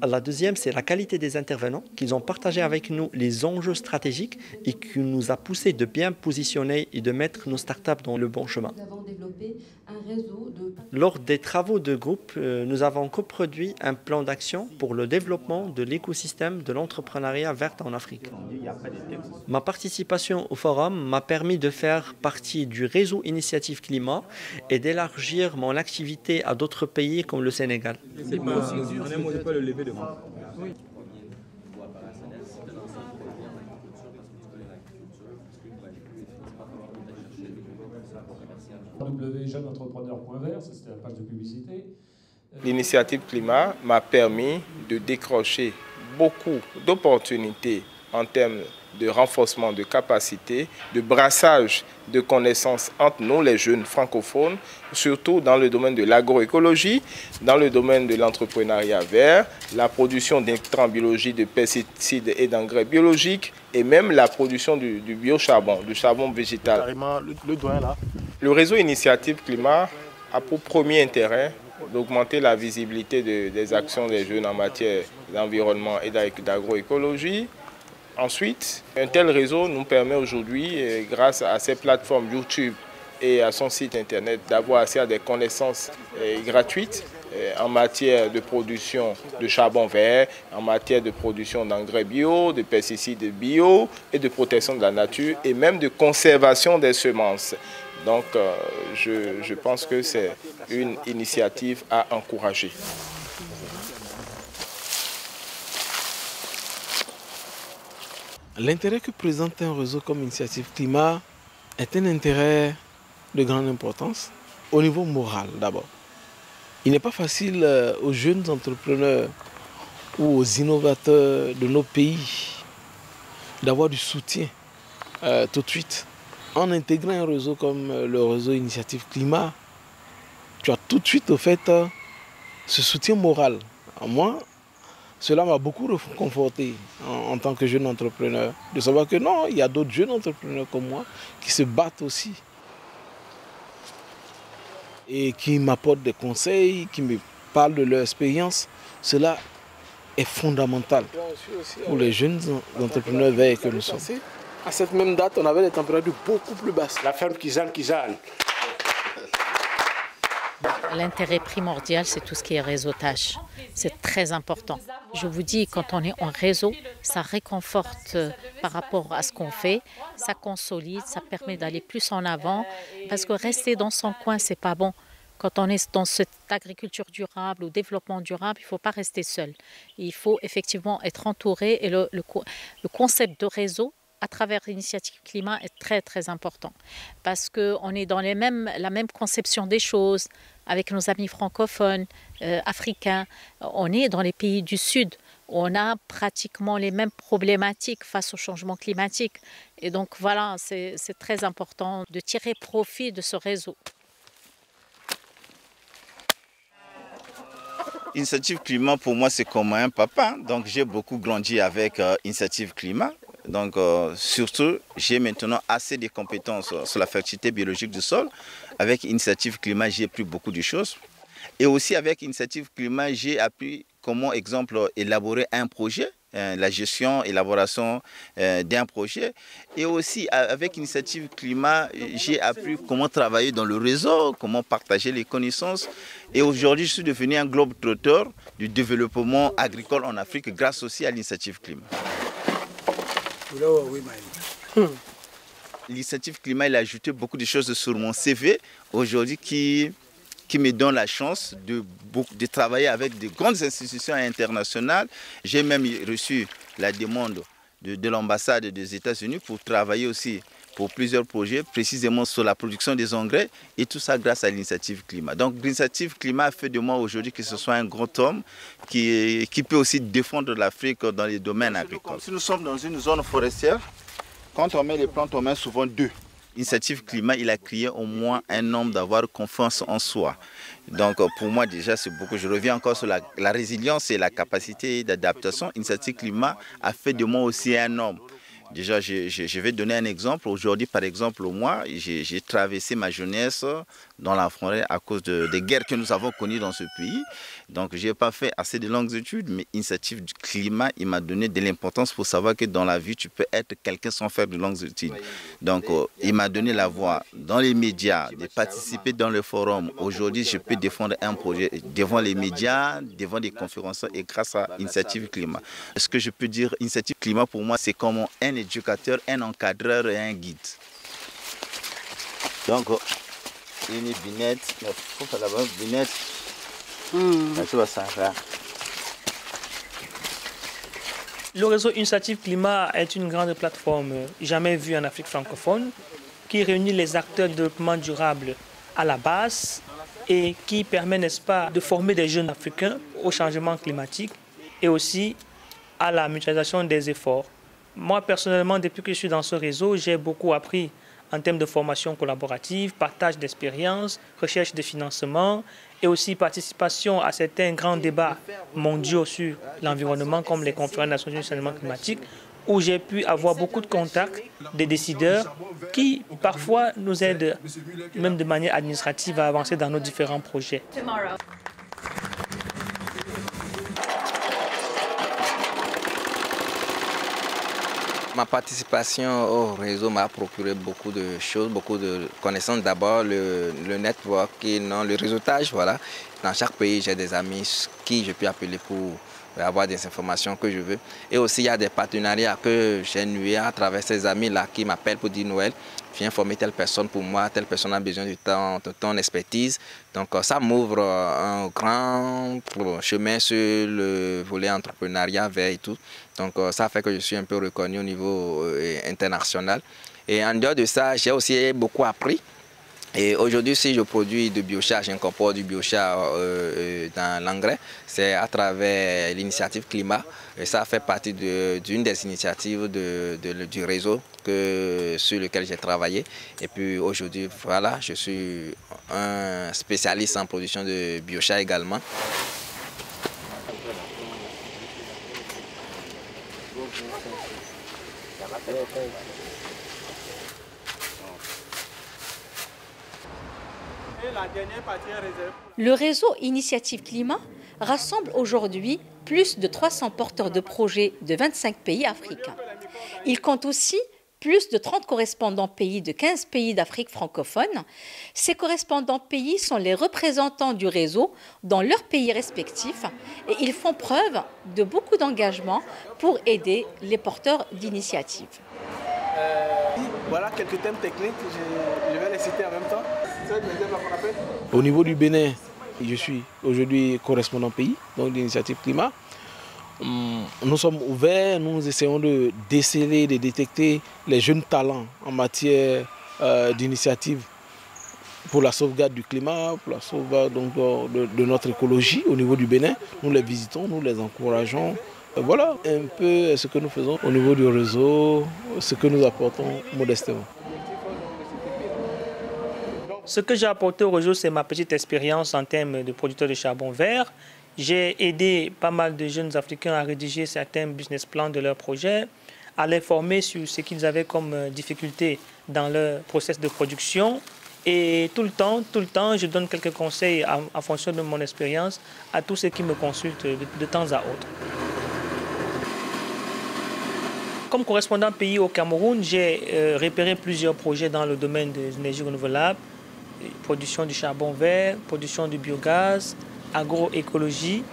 La deuxième, c'est la qualité des intervenants, qu'ils ont partagé avec nous les enjeux stratégiques et qui nous a poussé de bien positionner et de mettre nos startups dans le bon chemin. Lors des travaux de groupe, nous avons coproduit un plan d'action pour le développement de l'écosystème de l'entrepreneuriat vert en Afrique. Ma participation au forum m'a permis de faire partie du réseau Initiative Climat et d'élargir mon activité à d'autres pays comme le Sénégal. www.jeunesentrepreneur.vert, ça c'était la page de publicité. L'initiative climat m'a permis de décrocher beaucoup d'opportunités en termes de renforcement de capacités, de brassage de connaissances entre nous, les jeunes francophones, surtout dans le domaine de l'agroécologie, dans le domaine de l'entrepreneuriat vert, la production d'intrants biologiques, de pesticides et d'engrais biologiques, et même la production du biocharbon, du charbon végétal. Carrément, le doigt là. Le réseau Initiative Climat a pour premier intérêt d'augmenter la visibilité des actions des jeunes en matière d'environnement et d'agroécologie. Ensuite, un tel réseau nous permet aujourd'hui, grâce à ses plateformes YouTube et à son site internet, d'avoir accès à des connaissances gratuites en matière de production de charbon vert, en matière de production d'engrais bio, de pesticides bio et de protection de la nature et même de conservation des semences. Donc je pense que c'est une initiative à encourager. L'intérêt que présente un réseau comme Initiative Climat est un intérêt de grande importance au niveau moral d'abord. Il n'est pas facile aux jeunes entrepreneurs ou aux innovateurs de nos pays d'avoir du soutien tout de suite. En intégrant un réseau comme le réseau Initiative Climat, tu as tout de suite au fait ce soutien moral. Moi, cela m'a beaucoup conforté en tant que jeune entrepreneur, de savoir que non, il y a d'autres jeunes entrepreneurs comme moi qui se battent aussi et qui m'apportent des conseils, qui me parlent de leur expérience. Cela est fondamental pour les jeunes entrepreneurs verts que nous sommes. À cette même date, on avait des températures beaucoup plus basses. La ferme Kizan. L'intérêt primordial, c'est tout ce qui est réseautage. C'est très important. Je vous dis, quand on est en réseau, ça réconforte par rapport à ce qu'on fait, ça consolide, ça permet d'aller plus en avant, parce que rester dans son coin, c'est pas bon. Quand on est dans cette agriculture durable ou développement durable, il ne faut pas rester seul. Il faut effectivement être entouré et le concept de réseau à travers l'initiative climat est très très important parce qu'on est dans la même conception des choses avec nos amis francophones, africains. On est dans les pays du Sud. On a pratiquement les mêmes problématiques face au changement climatique. Et donc voilà, c'est très important de tirer profit de ce réseau. Initiative Climat, pour moi, c'est comme un papa. Donc, j'ai beaucoup grandi avec Initiative Climat. Donc, surtout, j'ai maintenant assez de compétences sur la fertilité biologique du sol. Avec Initiative Climat, j'ai appris beaucoup de choses. Et aussi, avec Initiative Climat, j'ai appris comment, exemple, élaborer un projet, la gestion, élaboration d'un projet. Et aussi, avec Initiative Climat, j'ai appris comment travailler dans le réseau, comment partager les connaissances. Et aujourd'hui, je suis devenu un globe-trotteur du développement agricole en Afrique grâce aussi à l'Initiative Climat. L'Initiative Climat, il a ajouté beaucoup de choses sur mon CV aujourd'hui qui me donne la chance de travailler avec de grandes institutions internationales. J'ai même reçu la demande de l'ambassade des États-Unis pour travailler aussi pour plusieurs projets, précisément sur la production des engrais, et tout ça grâce à l'Initiative Climat. Donc l'Initiative Climat fait de moi aujourd'hui que ce soit un grand homme qui peut aussi défendre l'Afrique dans les domaines agricoles. Si nous sommes dans une zone forestière, quand on met les plantes, on met souvent deux. L'initiative climat, il a créé au moins un homme d'avoir confiance en soi. Donc pour moi déjà c'est beaucoup. Je reviens encore sur la résilience et la capacité d'adaptation. L'initiative climat a fait de moi aussi un homme. Déjà, je vais donner un exemple. Aujourd'hui, par exemple, moi, j'ai traversé ma jeunesse dans la forêt à cause des guerres que nous avons connues dans ce pays. Donc, je n'ai pas fait assez de longues études, mais l'initiative du climat, il m'a donné de l'importance pour savoir que dans la vie, tu peux être quelqu'un sans faire de longues études. Donc, il m'a donné la voix dans les médias, de participer dans le forum. Aujourd'hui, je peux défendre un projet devant les médias, devant des conférences et grâce à l'initiative climat. Ce que je peux dire, l'initiative climat, pour moi, c'est comme un éducateur, un encadreur et un guide. Donc, une binette, il faut faire d'abord une binette. Le réseau Initiative Climat est une grande plateforme jamais vue en Afrique francophone qui réunit les acteurs de développement durable à la base et qui permet, n'est-ce pas, de former des jeunes africains au changement climatique et aussi à la mutualisation des efforts. Moi, personnellement, depuis que je suis dans ce réseau, j'ai beaucoup appris en termes de formation collaborative, partage d'expériences, recherche de financement et aussi participation à certains grands débats mondiaux sur l'environnement comme les conférences des Nations Unies sur le changement climatique, où j'ai pu avoir beaucoup de contacts des décideurs qui parfois nous aident, même de manière administrative, à avancer dans nos différents projets. Ma participation au réseau m'a procuré beaucoup de choses, beaucoup de connaissances. D'abord, le networking, le réseautage. Voilà. Dans chaque pays, j'ai des amis qui je peux appeler pour avoir des informations que je veux. Et aussi, il y a des partenariats que j'ai noués à travers ces amis-là qui m'appellent pour dire Noël, viens former telle personne pour moi, telle personne a besoin de ton expertise. Donc ça m'ouvre un grand chemin sur le volet entrepreneuriat vers et tout. Donc ça fait que je suis un peu reconnu au niveau international. Et en dehors de ça, j'ai aussi beaucoup appris. Et aujourd'hui, si je produis du biochar, j'incorpore du biochar dans l'engrais, c'est à travers l'initiative climat. Et ça fait partie d'une des initiatives du réseau sur lequel j'ai travaillé. Et puis aujourd'hui, voilà, je suis un spécialiste en production de biochar également. Le réseau Initiative Climat rassemble aujourd'hui plus de 300 porteurs de projets de 25 pays africains. Il compte aussi plus de 30 correspondants pays de 15 pays d'Afrique francophone. Ces correspondants pays sont les représentants du réseau dans leurs pays respectifs et ils font preuve de beaucoup d'engagement pour aider les porteurs d'initiatives. Voilà quelques thèmes techniques, je vais les citer en même temps. Au niveau du Bénin, je suis aujourd'hui correspondant pays, donc l'initiative climat. Nous sommes ouverts, nous essayons de déceler, de détecter les jeunes talents en matière d'initiative pour la sauvegarde du climat, pour la sauvegarde donc, de notre écologie au niveau du Bénin. Nous les visitons, nous les encourageons. Voilà un peu ce que nous faisons au niveau du réseau, ce que nous apportons modestement. Ce que j'ai apporté au réseau, c'est ma petite expérience en termes de producteur de charbon vert. J'ai aidé pas mal de jeunes Africains à rédiger certains business plans de leurs projets, à les former sur ce qu'ils avaient comme difficultés dans leur process de production. Et tout le temps, je donne quelques conseils en fonction de mon expérience à tous ceux qui me consultent de temps à autre. Comme correspondant pays au Cameroun, j'ai repéré plusieurs projets dans le domaine des énergies renouvelables, production du charbon vert, production du biogaz, agroécologie,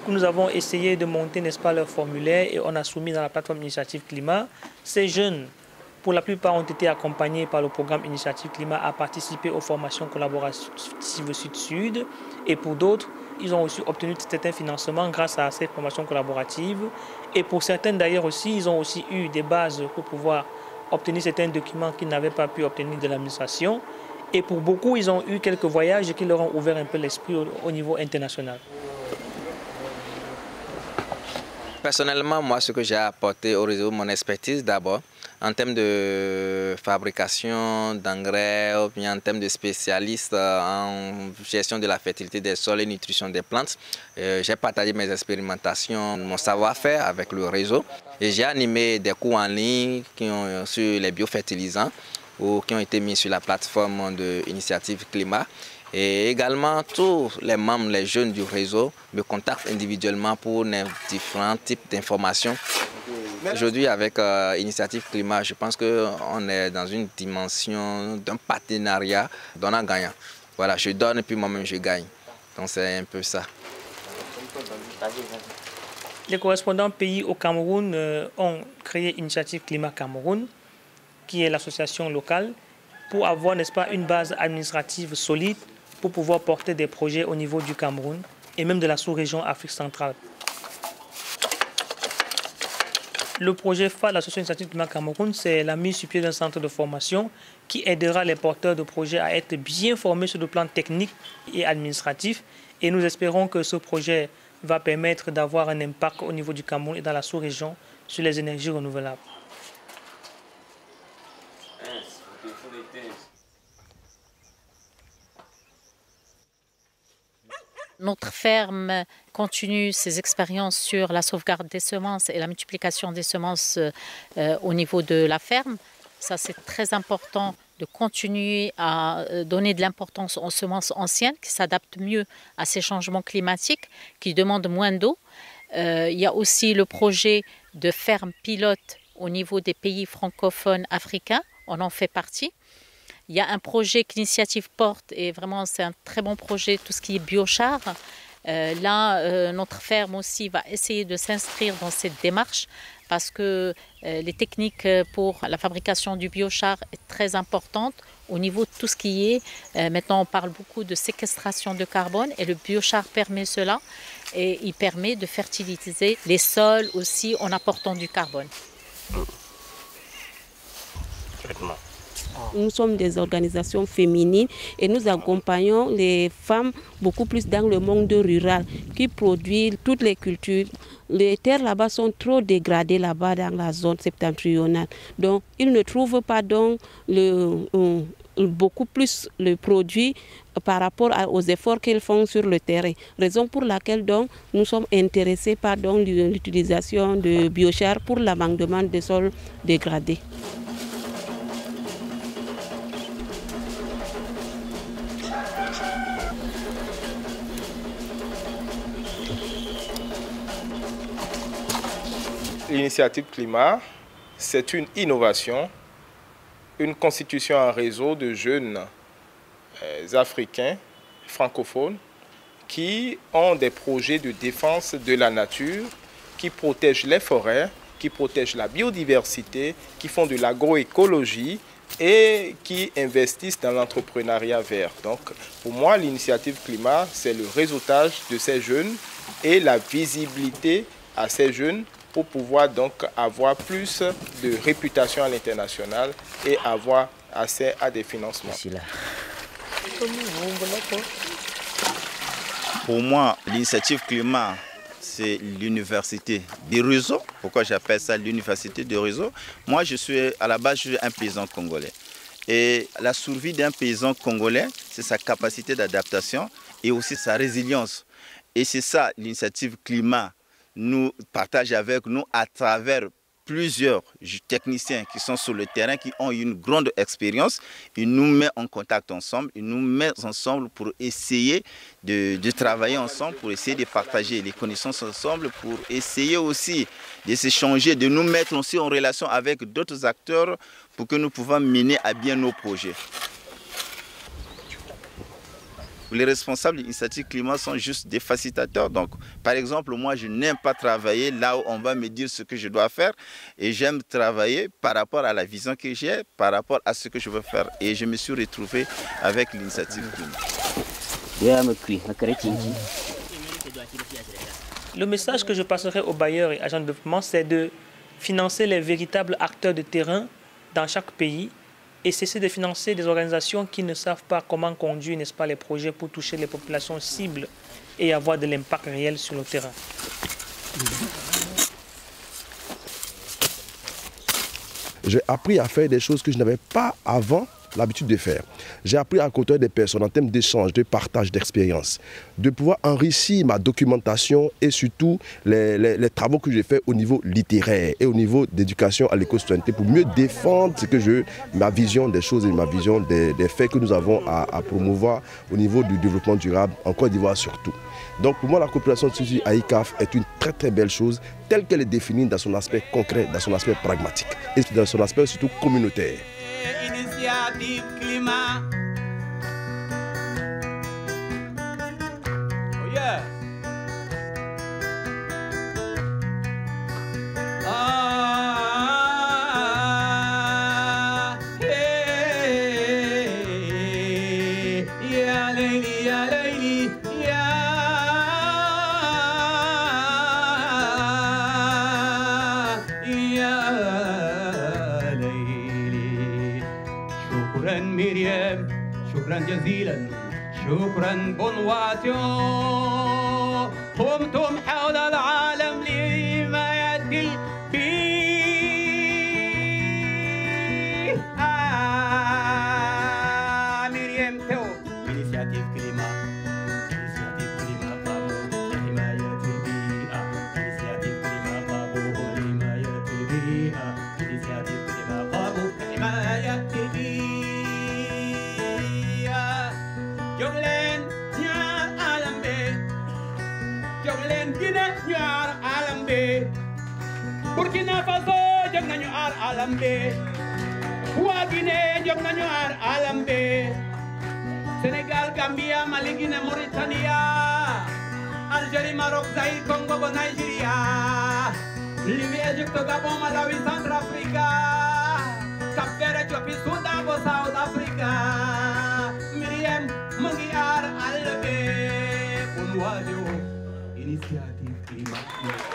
que nous avons essayé de monter, n'est-ce pas, leur formulaire et on a soumis dans la plateforme Initiative Climat. Ces jeunes, pour la plupart, ont été accompagnés par le programme Initiative Climat à participer aux formations collaboratives Sud-Sud et pour d'autres, ils ont aussi obtenu certains financements grâce à ces formations collaboratives. Et pour certains d'ailleurs aussi, ils ont aussi eu des bases pour pouvoir obtenir certains documents qu'ils n'avaient pas pu obtenir de l'administration. Et pour beaucoup, ils ont eu quelques voyages qui leur ont ouvert un peu l'esprit au niveau international. Personnellement, moi, ce que j'ai apporté au réseau, mon expertise d'abord, en termes de fabrication d'engrais ou bien en termes de spécialistes en gestion de la fertilité des sols et nutrition des plantes. J'ai partagé mes expérimentations, mon savoir-faire avec le réseau et j'ai animé des cours en ligne sur les biofertilisants ou qui ont été mis sur la plateforme de Initiative Climat. Et également, tous les membres, les jeunes du réseau me contactent individuellement pour différents types d'informations. Aujourd'hui, avec Initiative Climat, je pense qu'on est dans une dimension d'un partenariat donnant-gagnant. Voilà, je donne et puis moi-même je gagne. Donc c'est un peu ça. Les correspondants pays au Cameroun ont créé Initiative Climat Cameroun, qui est l'association locale, pour avoir, n'est-ce pas, une base administrative solide pour pouvoir porter des projets au niveau du Cameroun et même de la sous-région Afrique centrale. Le projet phare de l'association Initiative Climat Cameroun, c'est la mise sur pied d'un centre de formation qui aidera les porteurs de projets à être bien formés sur le plan technique et administratif. Et nous espérons que ce projet va permettre d'avoir un impact au niveau du Cameroun et dans la sous-région sur les énergies renouvelables. Notre ferme continue ses expériences sur la sauvegarde des semences et la multiplication des semences au niveau de la ferme. Ça, c'est très important de continuer à donner de l'importance aux semences anciennes qui s'adaptent mieux à ces changements climatiques, qui demandent moins d'eau. Il y a aussi le projet de ferme pilote au niveau des pays francophones africains. On en fait partie. Il y a un projet qu'Initiative porte et vraiment c'est un très bon projet, tout ce qui est biochar. Notre ferme aussi va essayer de s'inscrire dans cette démarche parce que les techniques pour la fabrication du biochar est très importante au niveau de tout ce qui est. Maintenant on parle beaucoup de séquestration de carbone et le biochar permet cela et il permet de fertiliser les sols aussi en apportant du carbone. Nous sommes des organisations féminines et nous accompagnons les femmes beaucoup plus dans le monde rural qui produit toutes les cultures. Les terres là-bas sont trop dégradées là-bas dans la zone septentrionale. Donc, ils ne trouvent pas donc beaucoup plus le produit par rapport aux efforts qu'ils font sur le terrain. Raison pour laquelle donc, nous sommes intéressés par l'utilisation de biochar pour l'amendement des sols dégradés. L'initiative Climat, c'est une innovation, une constitution en réseau de jeunes africains, francophones, qui ont des projets de défense de la nature, qui protègent les forêts, qui protègent la biodiversité, qui font de l'agroécologie et qui investissent dans l'entrepreneuriat vert. Donc, pour moi, l'initiative Climat, c'est le réseautage de ces jeunes et la visibilité à ces jeunes pour pouvoir donc avoir plus de réputation à l'international et avoir accès à des financements. Pour moi, l'initiative Climat, c'est l'université des réseaux. Pourquoi j'appelle ça l'université des réseaux? Moi, à la base, je suis un paysan congolais. Et la survie d'un paysan congolais, c'est sa capacité d'adaptation et aussi sa résilience. Et c'est ça, l'initiative Climat nous partage avec nous à travers plusieurs techniciens qui sont sur le terrain, qui ont une grande expérience. Ils nous mettent en contact ensemble, ils nous mettent ensemble pour essayer de travailler ensemble, pour essayer de partager les connaissances ensemble, pour essayer aussi de s'échanger, de nous mettre aussi en relation avec d'autres acteurs pour que nous puissions mener à bien nos projets. Les responsables de l'initiative Climat sont juste des facilitateurs. Donc, par exemple, moi, je n'aime pas travailler là où on va me dire ce que je dois faire. Et j'aime travailler par rapport à la vision que j'ai, par rapport à ce que je veux faire. Et je me suis retrouvé avec l'initiative Climat. Le message que je passerai aux bailleurs et agents de développement, c'est de financer les véritables acteurs de terrain dans chaque pays et cesser de financer des organisations qui ne savent pas comment conduire, n'est-ce pas, les projets pour toucher les populations cibles et avoir de l'impact réel sur le terrain. J'ai appris à faire des choses que je n'avais pas avant l'habitude de faire. J'ai appris à côtoyer des personnes en termes d'échange, de partage d'expérience, de pouvoir enrichir ma documentation et surtout les travaux que j'ai faits au niveau littéraire et au niveau d'éducation à l'éco-citoyenneté pour mieux défendre ma vision des choses et ma vision des faits que nous avons à promouvoir au niveau du développement durable en Côte d'Ivoire surtout. Donc pour moi, la coopération de suivi à ICAF est une très très belle chose telle qu'elle est définie dans son aspect concret, dans son aspect pragmatique et dans son aspect surtout communautaire. Initiative climat. Oh yeah. Ah, hey, ya Layli, ya Layli, ya Layli. شكرا مريم، شكرا جزيلا، شكرا بنواتيو. قمتم حول العالم لحماية البيئة. مريم تو إنيشياتيف كليما، إنيشياتيف كليما قاموا لحماية البيئة، إنيشياتيف كليما قاموا لحماية البيئة، إنيشياتيف كليما قاموا لحماية البيئة. Joglen nyar alambe, Joglen Guinée nyar alambe, Burkina Faso jog nañu ar alambe, waa Guinée jog nañu ar alambe, Sénégal, Gambia, Mali, Guinée, Mauritania, Algérie, Maroc, Zaïre, Congo, Nigeria, Libye, Égypte, Gabon, Malawi, Centrafrica, Cap-Vert, Éthiopie, Soudan, South Africa. Miriam Mangiar Albe Unwadio Initiative Climat.